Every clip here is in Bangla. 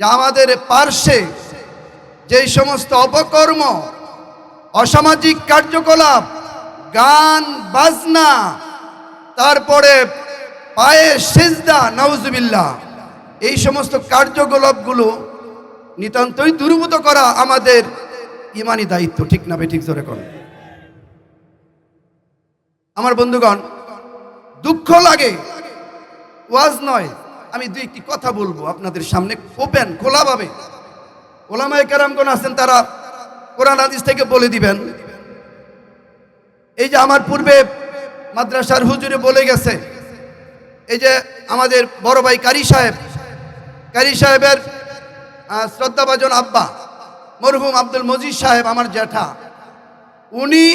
যে আমাদের পার্শ্বে যে সমস্ত অপকর্ম, অসামাজিক কার্যকলাপ, গান বাজনা, তারপরে পায়ে সিজদা, নাউজুবিল্লাহ, এই সমস্ত কার্যকলাপগুলো নিতান্তই দূরীভূত করা আমাদের ইমানি দায়িত্ব। ঠিক না ঠিক জোরে কোন? আমার বন্ধুগণ, দুঃখ লাগে, ওয়াজ নয়, আমি দুই একটি কথা বলবো আপনাদের সামনে ওপেন খোলাভাবে। ওলামায়ে কেরামগণ আছেন, তারা কোরআন হাদিস থেকে বলে দিবেন। এই যে আমার পূর্বে মাদ্রাসার হুজুরে বলে গেছে, এই যে আমাদের বড় ভাই কারি সাহেবের শ্রদ্ধাভাজন আব্বা মরহুম আব্দুল মজিদ সাহেব, আমার জ্যাঠা, উনি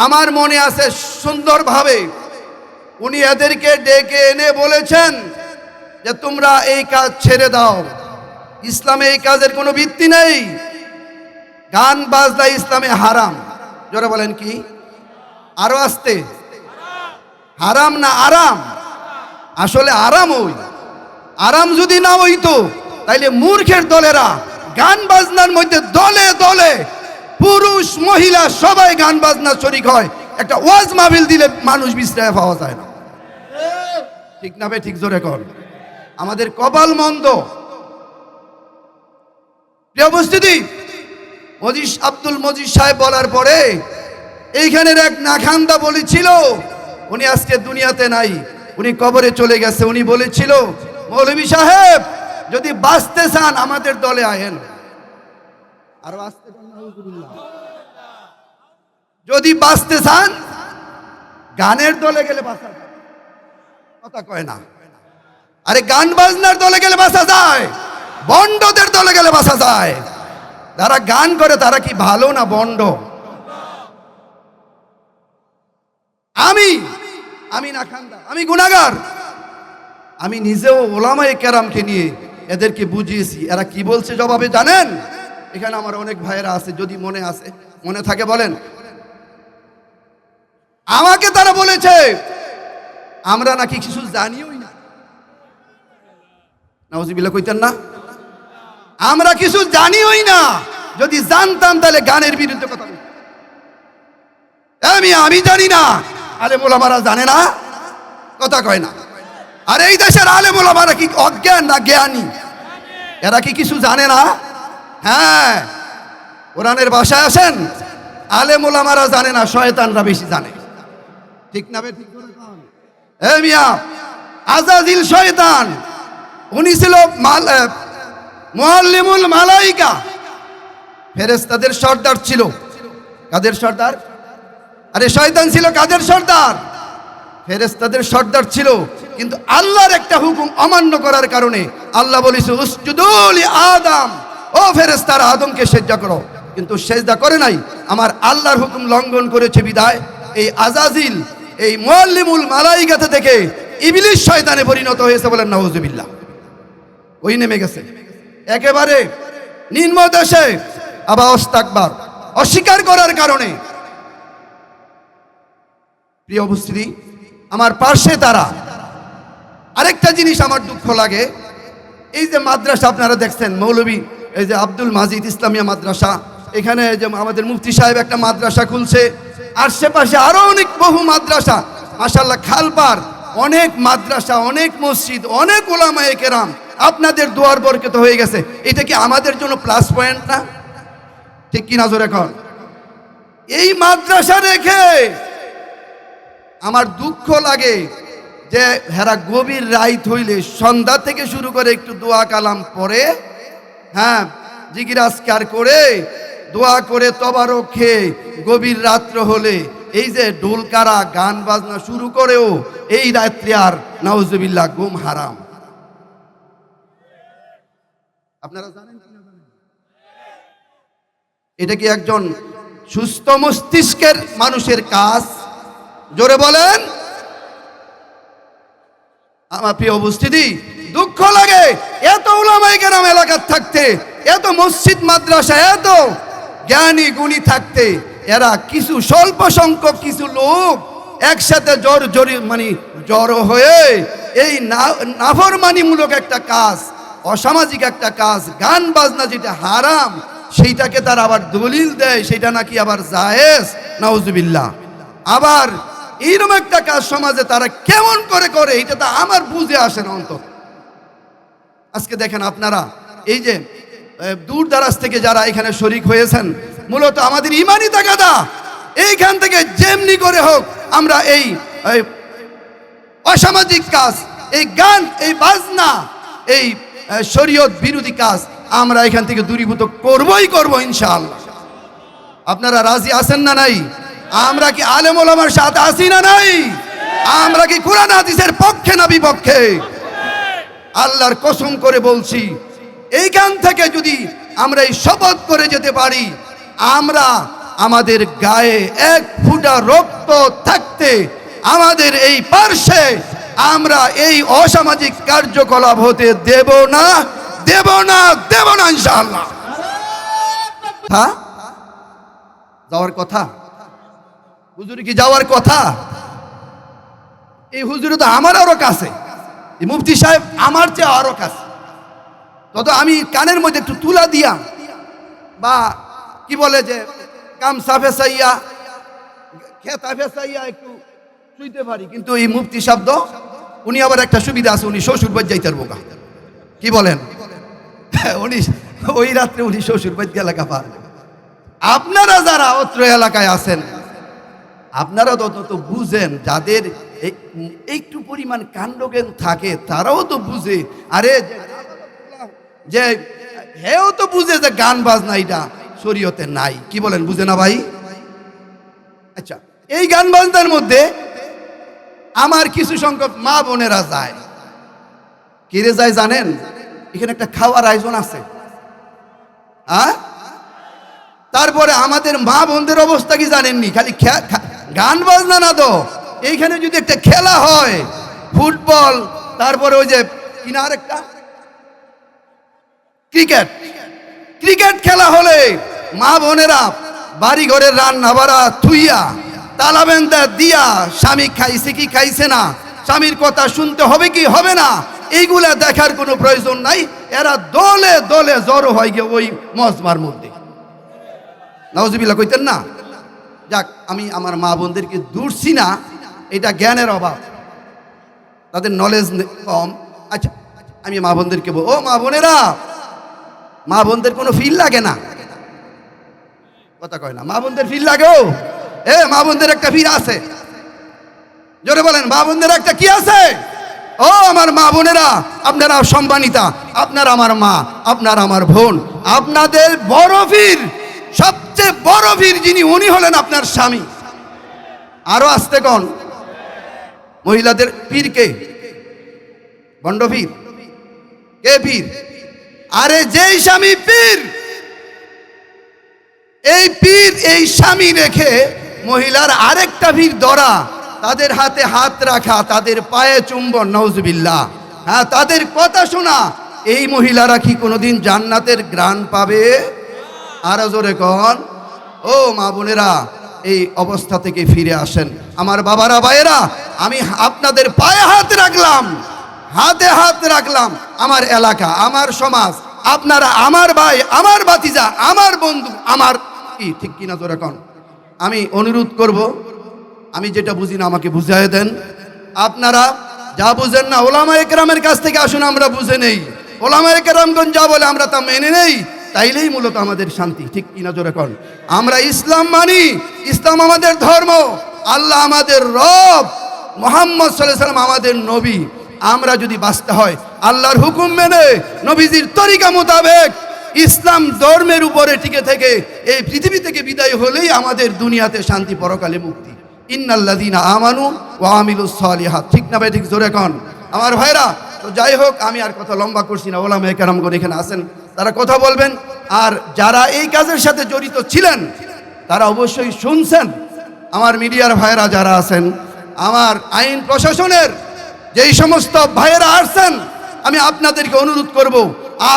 আমার মনে আছে সুন্দরভাবে উনি এদেরকে ডেকে এনে বলেছেন যে তোমরা এই কাজ ছেড়ে দাও, ইসলামে এই কাজের কোনো ভিত্তি নেই, গান বাজনা ইসলামে হারাম। জোরে বলেন কি? আরো আসতে, হারাম না আরাম? আসলে আরাম ওই। আরাম যদি না হইতো তাইলে মূর্খের দলেরা গান বাজনার মধ্যে দলে দলে পুরুষ মহিলা সবাই গান বাজনা শরীক হয়। একটা ওয়াজ মাহফিল দিলে মানুষ বিশ্রায় পাওয়া যায় না। ঠিক না ঠিক জোরে কর? আমাদের কপাল মন্দ। প্রিয় উপস্থিতি, আব্দুল মজিদ সাহেব বলার পরে এইখানের এক নাখান্দা বলেছিল, উনি আজকে দুনিয়াতে নাই, উনি কবরে চলে গেছে। উনি বলেছিল, মৌলভী সাহেব যদি বাঁচতে চান আমাদের দলে আয়েন। আর যদি বাঁচতে চান গানের দলে গেলে বাঁচা যায়, কথা কয় না। আরে গান বাজনার দলে গেলে বাঁচা যায়, বন্ডদের দলে গেলে বাঁচা যায়। যারা গান করে তারা কি ভালো না বন্ড? আমি না খান্দা, আমি গুনাহগার। আমি নিজেও ওলামায়ে কেরামকে নিয়ে এদেরকে বুঝিয়েছি। এরা কি বলছে জবাবে জানেন? এখানে আমার অনেক ভাইয়েরা আছে, যদি মনে থাকে বলেন। আমাকে তারা বলেছে আমরা নাকি কিছু জানিওই না। নাউজুবিল্লাহ কইতেন না? আমরা কিছু জানিওই না। যদি জানতাম তাহলে গানের বিরুদ্ধে কথা বলতাম। আমি জানি না, আলেম ওলামারা জানে না, কথা কয় না। আর এই দেশের আলেম ওলামারা কি অজ্ঞান না জ্ঞানী? এরা কি কিছু জানে না? হ্যাঁ, কোরআনের ভাষায় আসেন, আলেম ওলামারা জানে না, শয়তানরা বেশি জানে। ঠিক না বে? ঠিক করে কোন? মিয়া, আজাজিল শয়তান, উনি ছিল মুআল্লিমুল মালাইকা, ফেরেশতাদের সর্দার ছিল। কাদের সর্দার? আরে শয়তান ছিল কাদের সর্দার? ফেরেশতাদের সর্দার ছিল। কিন্তু আল্লাহর একটা হুকুম অমান্য করার কারণে আল্লাহ বলেছে উসজুদু লি আদম, ও ফেরেশতারা আদমকে সিজদা করো। কিন্তু সিজদা করে নাই, আমার আল্লাহর হুকুম লঙ্ঘন করেছে বিদায় এই আজাজিল, এই মুআল্লিমুল মালাইকাতে থেকে ইবলিস শয়তানে পরিণত হয়েছে। বলেন নাউজুবিল্লাহ। ওই নেমে গেছে একেবারে নিম্ন দেশে। আবার ইস্তিকবার, অস্বীকার করার কারণে। প্রিয় উপস্থিতি, আমার পাশে তারা। আরেকটা জিনিস আমার দুঃখ লাগে, এই যে মাদ্রাসা আপনারা দেখছেন, মৌলভী এই যে আব্দুল মাজিদ ইসলামিয়া মাদ্রাসা, এখানে যে আমাদের মুফতি সাহেব একটা মাদ্রাসা খুলছে, আশেপাশে আরো অনেক বহু মাদ্রাসা, মাশাআল্লাহ, খালপার অনেক মাদ্রাসা, অনেক মসজিদ, অনেক ওলামায়ে কেরাম আপনাদের দোয়ার বরকত হয়ে গেছে। এটা কি আমাদের জন্য প্লাস পয়েন্ট না? ঠিক কি না জোরে কর? এই মাদ্রাসা রেখে আমার দুঃখ লাগে যে হেরা গভীর রাত হইলে সন্ধ্যা থেকে শুরু করে একটু দোয়া কালাম পড়ে, হ্যাঁ, জিকির আজকার করে, দোয়া করে তবারক খেয়ে গভীর রাত্র হলে এই যে ঢোলকারা গান বাজনা শুরু করেও এই রাত্রে আর নাউজুবিল্লাহ ঘুম হারাম। আপনারা জানেন কি না জানেন? এটা কি একজন সুস্থ মস্তিষ্কের মানুষের কাজ? জোরে বলেন। আমার প্রিয় উপস্থিতি, দুঃখ লাগে এত উলামায়ে কেরাম এলাকার থাকতে, এত মসজিদ মাদ্রাসা, এত জ্ঞানী গুণী থাকতে, এরা কিছু স্বল্প সংখ্যক কিছু লোক একসাথে জড়ো হয়ে এই নাফরমানিমূলক একটা কাজ অসামাজিক একটা কাজ, গান বাজনা যেটা হারাম সেইটাকে তারা আবার দলিল দেয় সেটা নাকি আবার জায়েজ, নাউজুবিল্লাহ। আবার এইরকম একটা কাজ সমাজে তারা কেমন করে করে এটা তো আমার বুঝে আসে না অন্তত। আজকে দেখেন আপনারা, এই যে দূর দারাজ থেকে যারা এখানে শরিক হয়েছেন, মূলত আমাদের ইমানি তাগাদা এইখান থেকে যেমনি করে হোক আমরা এই অসামাজিক কাজ, এই গান, এই বাজনা, এই শরীয়ত বিরোধী কাজ আমরা এখান থেকে দূরীভূত করবই করব ইনশাআল্লাহ। আপনারা রাজি আছেন না নাই? আমরা কি আলেম ওলামার সাথে আছি না নাই? আমরা কি কোরআন হাদিসের পক্ষে না বিপক্ষে? আল্লাহর কসম করে বলছি, এইখান থেকে যদি আমরা এই শপথ করে যেতে পারি, আমরা আমাদের গায়ে এক ফোঁটা রক্ত থাকতে আমাদের এই পার্শ্বে আমরা এই অসামাজিক কার্যকলাপ হতে দেব না, দেব না, দেব না ইনশাআল্লাহ। হ্যাঁ, যাওয়ার কথা হুজুর, কি যাওয়ার কথা? এই হুজুর তো আমার আরো কাছে, এই মুফতি সাহেব আমার চেয়ে আরো কাছে। তত আমি কানের মধ্যে একটু তুলা দিয়া বা কি বলে যে গামছা ফেসাইয়া, খেতা ফেসাইয়া একটু শুইতে পারি, কিন্তু এই মুফতি শব্দ উনি আবার একটা সুবিধা আছে, উনি শ্বশুর বাড়ি যাইতে পারবো। কি বলেন? উনি ওই রাত্রে উনি শ্বশুর বাড়ি এলাকা পার। আপনারা যারা অত্র এলাকায় আছেন, আপনারা তো বুঝেন, যাদের একটু পরিমাণ কাণ্ডজ্ঞান থাকে তারাও তো বুঝে। আরে যে হেও তো বুঝে যে গান বাজনা এটা শরীয়তে নাই। কি বলেন, বুঝে না ভাই? আচ্ছা, এই গান বাজনার মধ্যে আমার কিছু সংখ্যক মা বোনেরা যায়। কিরে যায় জানেন? এখানে একটা খাওয়ার আয়োজন আছে। হ্যাঁ, তারপরে আমাদের মা বোনদের অবস্থা কি জানেননি? খালি গান বাজনা না তো, এইখানে যদি একটা খেলা হয়, ফুটবল, তারপরে ওই যে কিনার একটা ক্রিকেট খেলা হলে মা বোনেরা বাড়ি ঘরের রান্না বাড়া থুইয়া তালাবেন্দা দিয়া, স্বামী খাইছে কি খাইছে না, স্বামীর কথা শুনতে হবে কি হবে না, এইগুলা দেখার কোনো প্রয়োজন নাই। এরা দলে দলে জড়ো হয় গিয়ে ওই মজমার মধ্যে। নাউজুবিল্লাহ কইতেন না? যাক, আমি আমার মা বোনদেরকে দূরছি না, এটা জ্ঞানের অভাব, তাদের নলেজ কম। আচ্ছা, আমি মা বোনদেরকে ও মা বোনেরা, মা বোনদের কোনো ফিল লাগে না? কথা কয় না? মা বোনদের ফিল লাগেও? মা বোনদের একটা ফিল আছে। জোরে বলেন, মা বোনদের একটা কি আছে? ও আমার মা বোনেরা, আপনারা সম্মানিতা, আপনারা আমার মা, আপনারা আমার বোন, আপনাদের বড় পীর, সবচেয়ে বড় পীর যিনি, উনি হলেন আপনার স্বামী। আরো আসতে কোন মহিলাদের পীর কে? বন্ড পীর কে? পীর? আরে যেই স্বামী পীর, এই পীর, এই স্বামী রেখে মহিলার আরেকটা পীর ধরা, তাদের হাতে হাত রাখা, তাদের পায়ে চুম্বন, নাউজুবিল্লাহ, হ্যাঁ, তাদের কথা শোনা, এই মহিলারা কি কোনোদিন জান্নাতের ঘ্রাণ পাবে? আরো জোরে কন। ও মা বোনেরা, এই অবস্থা থেকে ফিরে আসেন। আমার বাবারা, ভাইয়েরা, আমি আপনাদের পায়ে হাত রাখলাম, হাতে হাত রাখলাম। আমার এলাকা, আমার সমাজ, আপনারা আমার ভাই, আমার ভাতিজা, আমার বন্ধু, আমার কি, ঠিক কিনা জোরে কন। আমি অনুরোধ করব, আমি যেটা বুঝি না আমাকে বুঝাই দেন। আপনারা যা বুঝেন না, ওলামায়ে কেরামের কাছ থেকে আসুন, আমরা বুঝে নেই। ওলামায়ে কেরামগণ যা বলে আমরা তা মেনে নেই, তাইলেই মূলত আমাদের শান্তি। ঠিক কিনা জোরে কন। আমরা ইসলাম মানি, ইসলাম আমাদের ধর্ম, আল্লাহ আমাদের রব, মুহাম্মদ সাল্লাল্লাহু আলাইহি ওয়াসাল্লাম আমাদের নবী। আমরা যদি বাঁচতে হয় আল্লাহর হুকুম মেনে, নবীজির তরিকা মোতাবেক, ইসলাম ধর্মের উপরে টিকে থেকে এই পৃথিবী থেকে বিদায় হলেই আমাদের দুনিয়াতে শান্তি, পরকালে মুক্তি। ইন্নাল্লাযীনা আমানু ওয়া আমিলুস সালিহাত। ঠিক না ভাই? ঠিক জোরে কন আমার ভাইরা। তো যাই হোক, আমি আর কথা লম্বা করছি না, ওলামায়ে কেরামগণ এখানে আছেন, তারা কথা বলবেন। আর যারা এই কাজের সাথে জড়িত ছিলেন তারা অবশ্যই শুনছেন। আমার মিডিয়ার ভাইয়েরা যারা আছেন, আমার আইন প্রশাসনের যেই সমস্ত ভাইয়েরা আসছেন, আমি আপনাদেরকে অনুরোধ করব,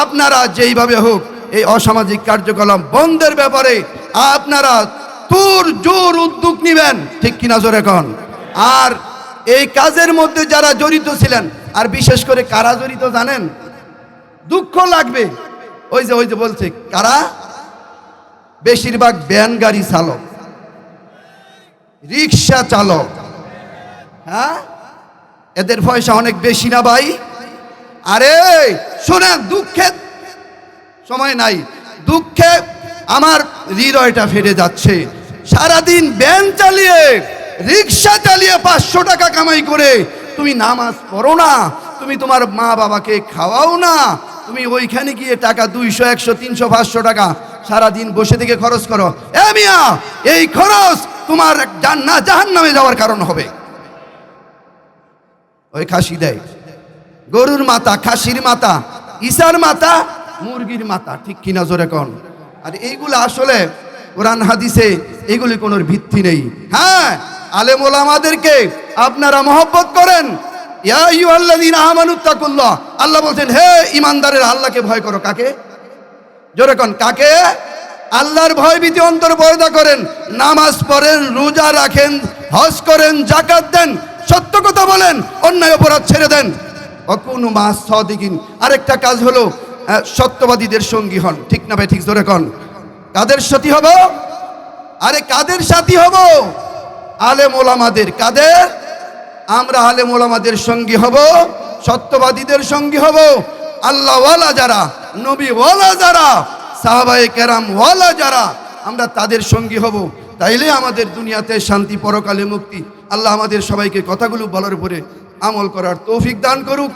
আপনারা যেইভাবে হোক এই অসামাজিক কার্যকলাপ বন্ধের ব্যাপারে আপনারা তুর জোর উদ্যোগ নেবেন। ঠিক কিনা জোরে কন। আর এই কাজের মধ্যে যারা জড়িত ছিলেন, আর বিশেষ করে কারা জড়িত জানেন? দুঃখ লাগবে। ওই যে বলছে কারা, বেশিরভাগ ভ্যান গাড়ি চালক, রিক্সা চালক, হ্যাঁ, এদের পয়সা অনেক বেশি না ভাই? আরে শোনেন, দুঃখের সময় নাই, দুঃখে আমার হৃদয়টা ফেটে যাচ্ছে। সারাদিন ভ্যান চালিয়ে, রিক্সা চালিয়ে 500 টাকা কামাই করে তুমি নামাজ পড়ো না, তুমি তোমার মা বাবাকে খাওয়াও না, তুমি ওইখানে গিয়ে টাকা 200, 100, 300, 500 টাকা সারাদিন বসে থেকে খরচ করো। এ মিয়া, এই খরচ তোমার জাহান্নামে যাওয়ার কারণ হবে। ওই খাসি দেয়, গরুর মাথা, খাসির মাথা, ঈসার মাথা, মুরগির মাথা, ঠিক কিনা জোরে কোন? আর এইগুলো আসলে কোরআন হাদিসে এগুলি কোনো ভিত্তি নেই। হ্যাঁ, আলেম ওলামাদেরকে আপনারা মহব্বত করেন। ইয়া আইয়ুহাল্লাযীনা আমানুত্তাকুল্লাহ, আল্লাহ বলছেন হে ঈমানদারেরা আল্লাহকে ভয় করো। কাকে? জোরে কোন, কাকে? আল্লাহর ভয় ভীতি অন্তর পয়দা করেন, নামাজ পড়েন, রোজা রাখেন, হজ করেন, যাকাত দেন, সত্য কথা বলেন, অন্যায় অপরাধ ছেড়ে দেন। অকুনু মাস সাদিকিন, আরেকটা কাজ হলো সত্যবাদীদের সঙ্গী হন। ঠিক না ভাই? ঠিক জোরে কোন, কাদের সাথী হব? আরে কাদের সাথী হব? আলেম ওলামাদের। কাদের? আমরা আলেম ওলামাদের সঙ্গী হব, সত্যবাদীদের সঙ্গী হব, আল্লাহ ওয়ালা যারা, নবী ওয়ালা যারা, সাহাবায়ে কেরাম ওয়ালা যারা, আমরা তাদের সঙ্গী হব। তাইলে আমাদের দুনিয়াতে শান্তি, পরকালে মুক্তি। আল্লাহ আমাদের সবাইকে কথাগুলো বলার উপরে আমল করার তৌফিক দান করুক।